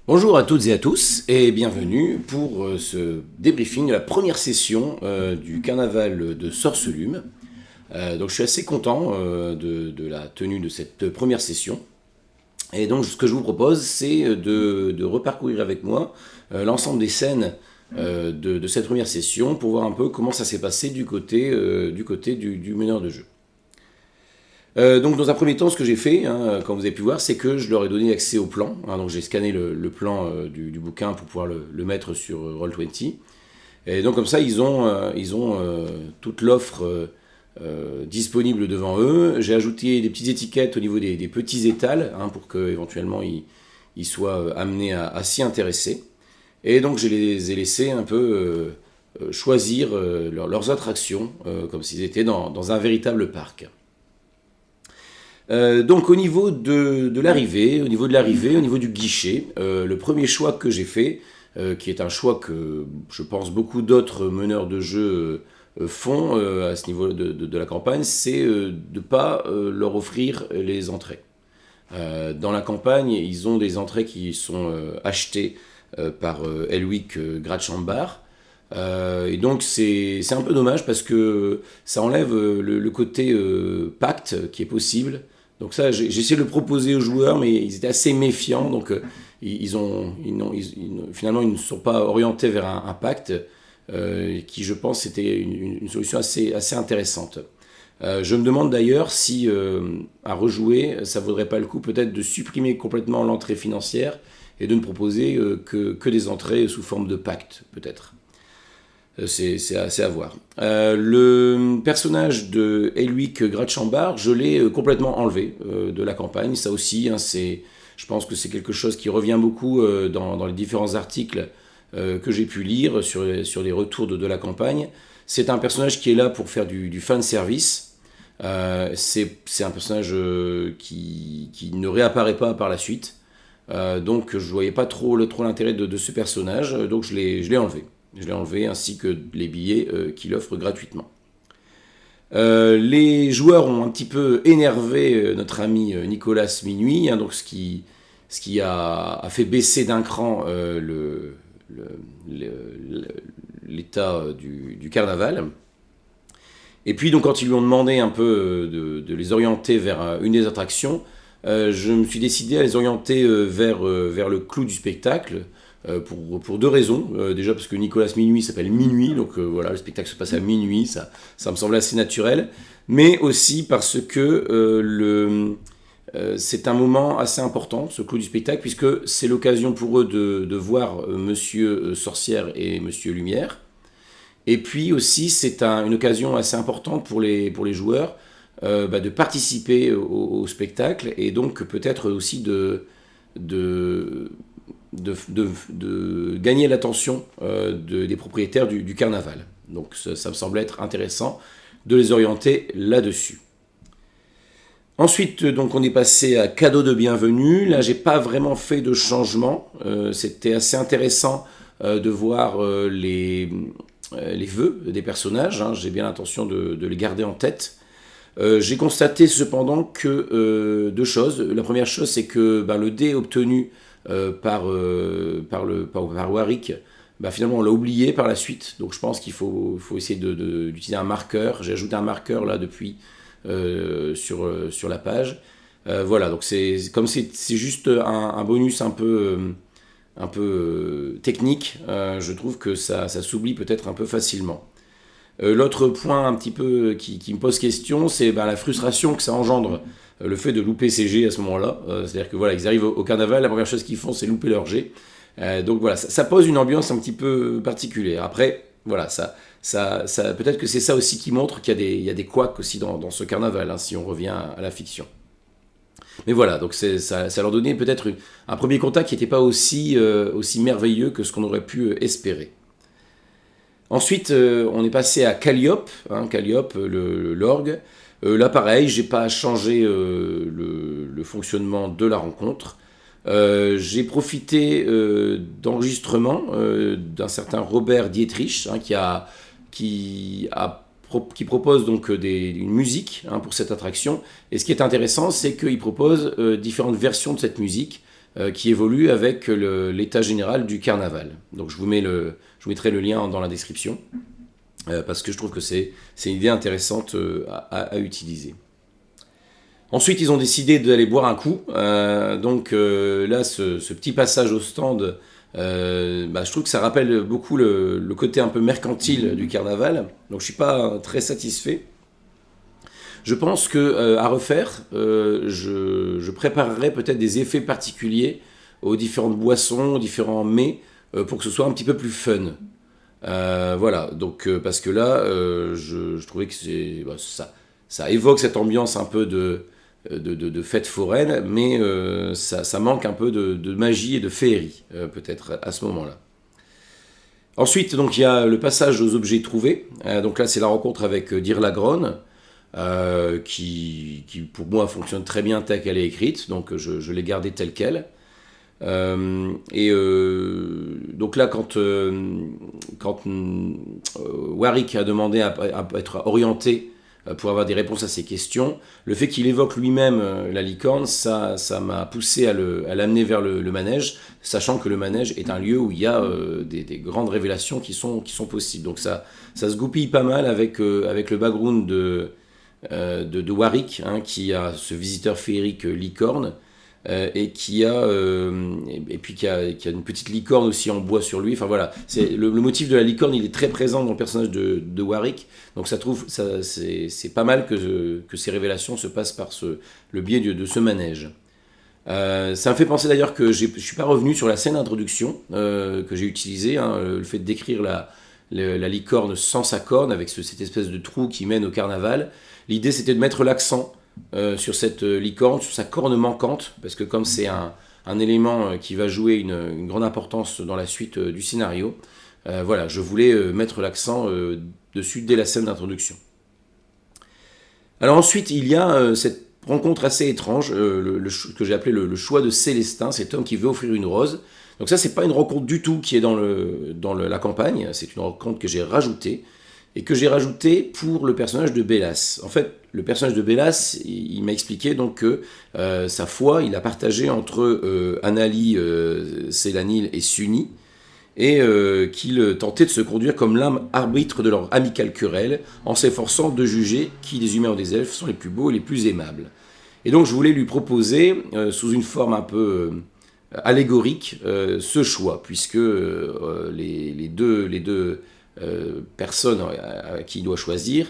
Bonjour à toutes et à tous et bienvenue pour ce débriefing de la première session du carnaval de Sorcelume. Donc je suis assez content de la tenue de cette première session. Et donc ce que je vous propose, c'est de reparcourir avec moi l'ensemble des scènes de cette première session pour voir un peu comment ça s'est passé du côté du meneur de jeu. Donc dans un premier temps, ce que j'ai fait, comme vous avez pu voir, c'est que je leur ai donné accès au plan. Donc j'ai scanné le plan du bouquin pour pouvoir le mettre sur Roll20. Et donc comme ça, ils ont toute l'offre disponible devant eux. J'ai ajouté des petites étiquettes au niveau des petits étals pour qu'éventuellement ils soient amenés à s'y intéresser. Et donc je les ai laissés un peu choisir leurs attractions, comme s'ils étaient dans un véritable parc. Donc au niveau de l'arrivée, au niveau du guichet, le premier choix que j'ai fait, qui est un choix que je pense beaucoup d'autres meneurs de jeu font à ce niveau de la campagne, c'est de ne pas leur offrir les entrées. Dans la campagne, ils ont des entrées qui sont achetées par Elwick Gratchambar. Et donc c'est un peu dommage parce que ça enlève le côté pacte qui est possible. Donc ça, j'ai essayé de le proposer aux joueurs, mais ils étaient assez méfiants, donc finalement ils ne sont pas orientés vers un pacte, qui je pense était une solution assez intéressante. Je me demande d'ailleurs si, à rejouer, ça vaudrait pas le coup peut-être de supprimer complètement l'entrée financière et de ne proposer que des entrées sous forme de pacte, peut-être. C'est assez à voir. Le personnage de Elwick Gratchambar, je l'ai complètement enlevé de la campagne. Ça aussi, je pense que c'est quelque chose qui revient beaucoup dans les différents articles que j'ai pu lire sur les retours de la campagne. C'est un personnage qui est là pour faire du fan service. C'est un personnage qui ne réapparaît pas par la suite. Donc je ne voyais pas trop l'intérêt de ce personnage, donc je l'ai enlevé. Je l'ai enlevé, ainsi que les billets qu'il offre gratuitement. Les joueurs ont un petit peu énervé notre ami Nicolas Minuit, donc ce qui a fait baisser d'un cran l'état du carnaval. Et puis donc quand ils lui ont demandé un peu de les orienter vers une des attractions, je me suis décidé à les orienter vers le clou du spectacle. Pour deux raisons. Déjà parce que Nicolas Minuit s'appelle Minuit, donc voilà, le spectacle se passe à minuit, ça me semble assez naturel, mais aussi parce que c'est un moment assez important, ce clou du spectacle, puisque c'est l'occasion pour eux de voir Monsieur Sorcière et Monsieur Lumière, et puis aussi c'est une occasion assez importante pour les joueurs de participer au spectacle, et donc peut-être aussi de gagner l'attention des propriétaires du carnaval. Donc ça me semblait être intéressant de les orienter là-dessus. Ensuite, donc, on est passé à cadeau de bienvenue. Là, j'ai pas vraiment fait de changement. C'était assez intéressant de voir les vœux des personnages. J'ai bien l'intention de les garder en tête. J'ai constaté cependant que deux choses. La première chose, c'est que le dé obtenu par Warwick, finalement on l'a oublié par la suite, donc je pense qu'il faut essayer d'utiliser un marqueur. J'ai ajouté un marqueur là depuis sur la page. Voilà, donc c'est juste un bonus un peu technique, je trouve que ça s'oublie peut-être un peu facilement. L'autre point un petit peu qui me pose question, c'est la frustration que ça engendre, le fait de louper ses jets à ce moment-là. C'est-à-dire que voilà, ils arrivent au carnaval, la première chose qu'ils font, c'est louper leur jet. Donc voilà, ça pose une ambiance un petit peu particulière. Après, voilà, ça peut-être que c'est ça aussi qui montre qu'il y a des couacs aussi dans ce carnaval, si on revient à la fiction. Mais voilà, donc ça leur donnait peut-être un premier contact qui n'était pas aussi merveilleux que ce qu'on aurait pu espérer. Ensuite, on est passé à Calliope, Calliope, l'orgue. Là, pareil, j'ai pas changé le fonctionnement de la rencontre. J'ai profité d'enregistrements d'un certain Robert Dietrich, qui propose donc une musique pour cette attraction. Et ce qui est intéressant, c'est qu'il propose différentes versions de cette musique qui évolue avec l'état général du carnaval. Donc je vous mettrai le lien dans la description, parce que je trouve que c'est une idée intéressante à utiliser. Ensuite, ils ont décidé d'aller boire un coup. Donc là, ce petit passage au stand, je trouve que ça rappelle beaucoup le côté un peu mercantile du carnaval. Donc je ne suis pas très satisfait. Je pense que à refaire, je préparerai peut-être des effets particuliers aux différentes boissons, aux différents mets, pour que ce soit un petit peu plus fun. Voilà, donc parce que là, je trouvais que ça évoque cette ambiance un peu de fête foraine, mais ça manque un peu de magie et de féerie, peut-être à ce moment-là. Ensuite, donc, il y a le passage aux objets trouvés. Donc là, c'est la rencontre avec Dirlagron, qui pour moi fonctionne très bien telle qu'elle est écrite, donc je l'ai gardée telle qu'elle. Donc là, quand Warwick a demandé à être orienté pour avoir des réponses à ses questions, le fait qu'il évoque lui-même la licorne, ça m'a poussé à l'amener vers le manège, sachant que le manège est un lieu où il y a des grandes révélations qui sont possibles. Donc ça se goupille pas mal avec le background de Warwick, qui a ce visiteur féerique licorne, et qui a une petite licorne aussi en bois sur lui. Enfin voilà, le motif de la licorne, il est très présent dans le personnage de Warwick. Donc c'est pas mal que ces révélations se passent par le biais de ce manège. Ça me fait penser d'ailleurs que je suis pas revenu sur la scène d'introduction que j'ai utilisée, le fait de décrire la licorne sans sa corne, avec cette espèce de trou qui mène au carnaval. L'idée, c'était de mettre l'accent sur cette licorne, sur sa corne manquante, parce que comme c'est un élément qui va jouer une grande importance dans la suite du scénario, voilà, je voulais mettre l'accent dessus dès la scène d'introduction. Alors ensuite, il y a cette rencontre assez étrange, que j'ai appelé le choix de Célestin, cet homme qui veut offrir une rose. Donc ça, c'est pas une rencontre du tout qui est dans la campagne, c'est une rencontre que j'ai rajoutée, et que j'ai rajouté pour le personnage de Bélas. En fait, le personnage de Bélas, il m'a expliqué donc que sa foi, il a partagé entre Anali, Sélanil et Sunni, et qu'il tentait de se conduire comme l'âme arbitre de leur amicale querelle, en s'efforçant de juger qui des humains ou des elfes sont les plus beaux et les plus aimables. Et donc je voulais lui proposer, sous une forme un peu allégorique, ce choix, puisque les deux personnes à qui il doit choisir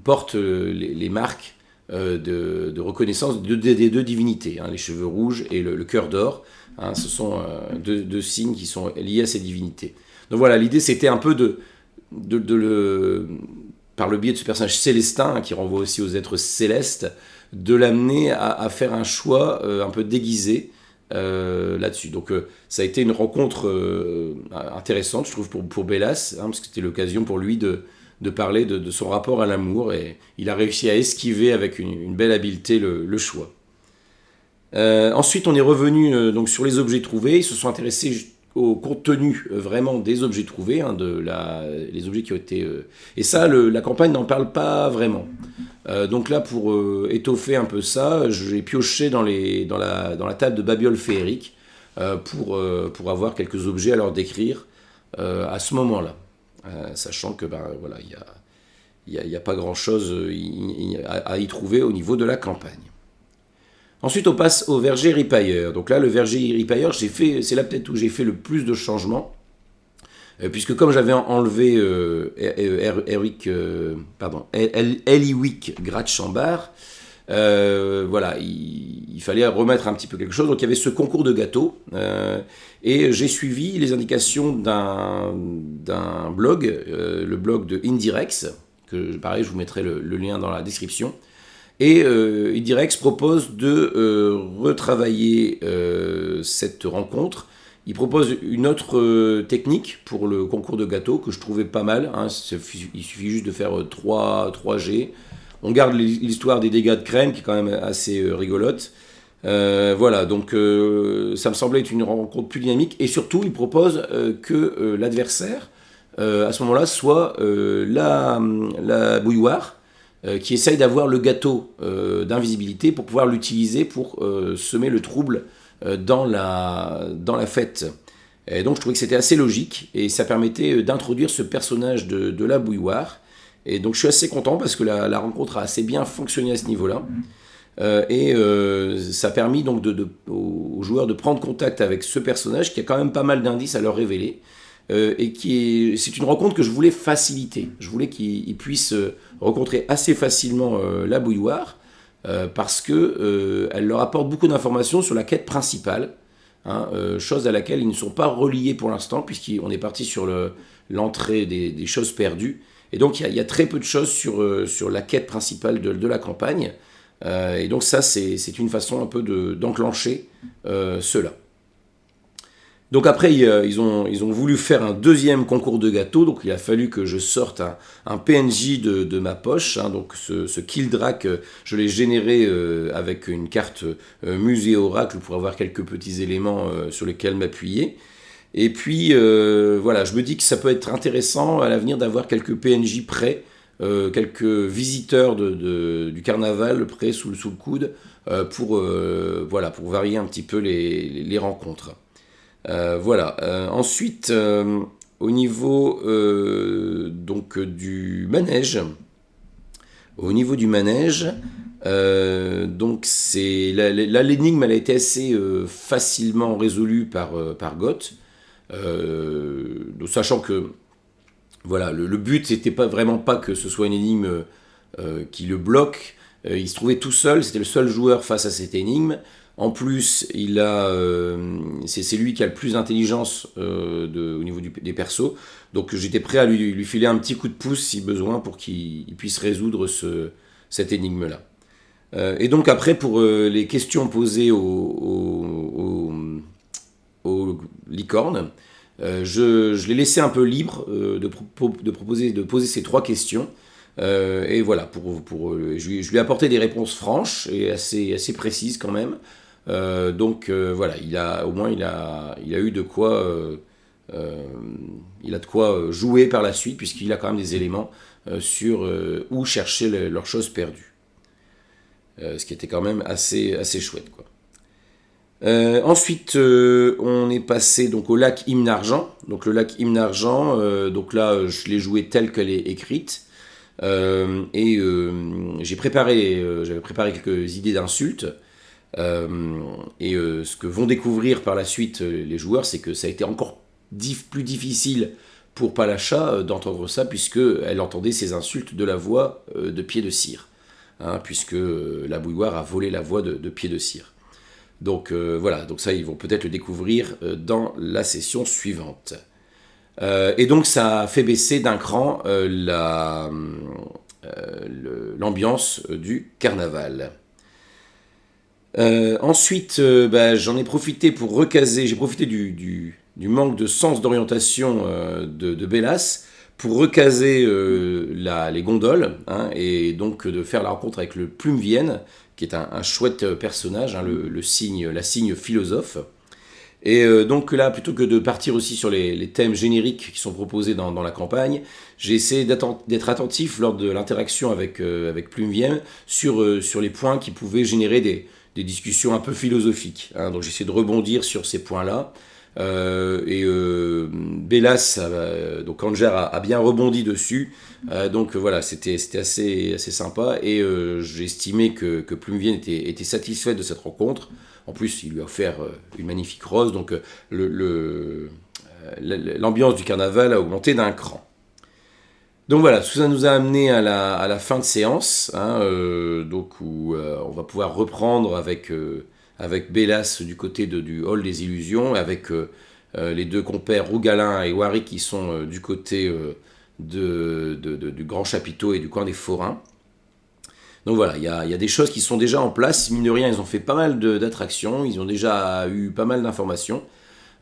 portent les marques de reconnaissance des deux divinités, les cheveux rouges et le cœur d'or. Ce sont deux signes qui sont liés à ces divinités. Donc voilà, l'idée c'était un peu par le biais de ce personnage Célestin, qui renvoie aussi aux êtres célestes, de l'amener à faire un choix un peu déguisé là-dessus. Donc ça a été une rencontre intéressante, je trouve, pour Bélas, parce que c'était l'occasion pour lui de parler de son rapport à l'amour, et il a réussi à esquiver avec une belle habileté le choix. Ensuite, on est revenu donc sur les objets trouvés. Ils se sont intéressés au contenu vraiment des objets trouvés, les objets qui ont été... et ça, la campagne n'en parle pas vraiment. Donc là, pour étoffer un peu ça, j'ai pioché dans la table de Babiole féerique pour avoir quelques objets à leur décrire à ce moment-là. Sachant que voilà, il n'y a pas grand-chose à y trouver au niveau de la campagne. Ensuite, on passe au verger ripailleur. Donc là, le verger ripailleur, c'est là peut-être où j'ai fait le plus de changements, puisque comme j'avais enlevé Eliwick Gratchambard, voilà, il fallait remettre un petit peu quelque chose. Donc il y avait ce concours de gâteaux, et j'ai suivi les indications d'un blog, le blog de Indirex, que pareil, je vous mettrai le lien dans la description, Et Idirex propose de retravailler cette rencontre. Il propose une autre technique pour le concours de gâteaux que je trouvais pas mal. Hein. Il suffit juste de faire 3G. On garde l'histoire des dégâts de crème qui est quand même assez rigolote. Voilà, donc ça me semblait être une rencontre plus dynamique. Et surtout, il propose que l'adversaire, à ce moment-là, soit la bouilloire qui essaye d'avoir le gâteau d'invisibilité pour pouvoir l'utiliser pour semer le trouble dans la fête. Et donc je trouvais que c'était assez logique et ça permettait d'introduire ce personnage de la bouilloire. Et donc je suis assez content parce que la rencontre a assez bien fonctionné à ce niveau-là. Ça a permis donc aux joueurs de prendre contact avec ce personnage qui a quand même pas mal d'indices à leur révéler. C'est une rencontre que je voulais faciliter. Je voulais qu'ils puissent rencontrer assez facilement la bouilloire parce que elle leur apporte beaucoup d'informations sur la quête principale, hein, chose à laquelle ils ne sont pas reliés pour l'instant puisqu'on est parti sur l'entrée des choses perdues. Et donc il y a très peu de choses sur la quête principale de la campagne. Et donc ça c'est une façon un peu d'enclencher cela. Donc après, ils ont voulu faire un deuxième concours de gâteaux, donc il a fallu que je sorte un PNJ de ma poche. Hein, donc ce Kildrak, je l'ai généré avec une carte musée oracle pour avoir quelques petits éléments sur lesquels m'appuyer. Et puis voilà, je me dis que ça peut être intéressant à l'avenir d'avoir quelques PNJ prêts, quelques visiteurs du carnaval prêts sous le coude pour varier un petit peu les rencontres. Voilà. Ensuite, au niveau donc du manège, donc l'énigme elle a été assez facilement résolue par Goth, sachant que voilà le but c'était vraiment pas que ce soit une énigme qui le bloque. Il se trouvait tout seul, c'était le seul joueur face à cette énigme. En plus, c'est lui qui a le plus d'intelligence au niveau des persos. Donc j'étais prêt à lui filer un petit coup de pouce si besoin pour qu'il puisse résoudre cette énigme-là. Et donc après, pour les questions posées aux licornes, je l'ai laissé un peu libre de poser ces 3 questions. Et voilà, je lui ai apporté des réponses franches et assez précises quand même. Voilà, il a eu de quoi, il a de quoi jouer par la suite puisqu'il a quand même des éléments sur où chercher leurs choses perdues. Ce qui était quand même assez chouette, quoi. Ensuite, on est passé donc au lac Hymne Argent. Donc le lac Hymne Argent, donc là, je l'ai joué telle qu'elle est écrite. J'avais préparé quelques idées d'insultes. Ce que vont découvrir par la suite les joueurs, c'est que ça a été encore plus difficile pour Palacha d'entendre ça, puisqu'elle entendait ces insultes de la voix de Pied de Cire, hein, puisque la bouilloire a volé la voix de Pied de Cire. Donc voilà, donc ça ils vont peut-être le découvrir dans la session suivante. Et donc ça a fait baisser d'un cran l'ambiance du carnaval. Ensuite, j'en ai profité pour recaser, j'ai profité du manque de sens d'orientation de Bélas pour recaser les gondoles, hein, et donc de faire la rencontre avec le Plumevienne, qui est un chouette personnage, hein, la cygne philosophe. Et donc là, plutôt que de partir aussi sur les thèmes génériques qui sont proposés dans la campagne, j'ai essayé d'être attentif lors de l'interaction avec Plumevienne sur les points qui pouvaient générer des discussions un peu philosophiques, hein. Donc j'ai essayé de rebondir sur ces points-là. Bélas, donc Anger a bien rebondi dessus. Donc voilà, c'était assez sympa. Et j'ai estimé que Plumevienne était satisfait de cette rencontre. En plus, il lui a offert une magnifique rose. Donc l'ambiance du carnaval a augmenté d'un cran. Donc voilà, tout ça nous a amené à la fin de séance, hein, donc où on va pouvoir reprendre avec Bélas du côté du hall des illusions, avec les 2 compères Rougalin et Wari qui sont du côté du grand chapiteau et du coin des forains. Donc voilà, il y a des choses qui sont déjà en place. Mine de rien, ils ont fait pas mal d'attractions, ils ont déjà eu pas mal d'informations.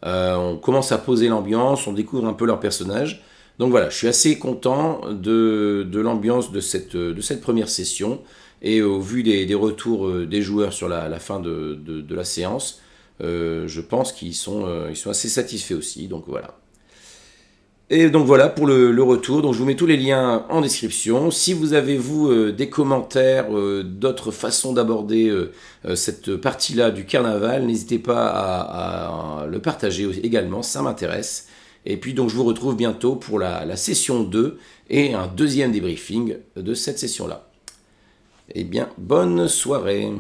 On commence à poser l'ambiance, on découvre un peu leurs personnages. Donc voilà, je suis assez content de l'ambiance de cette première session. Et au vu des retours des joueurs sur la fin de la séance, je pense ils sont assez satisfaits aussi. Donc voilà. Et donc voilà pour le retour. Donc je vous mets tous les liens en description. Si vous avez vous des commentaires, d'autres façons d'aborder cette partie-là du carnaval, n'hésitez pas à le partager également, ça m'intéresse. Et puis donc je vous retrouve bientôt pour la session 2 et un deuxième débriefing de cette session-là. Eh bien, bonne soirée.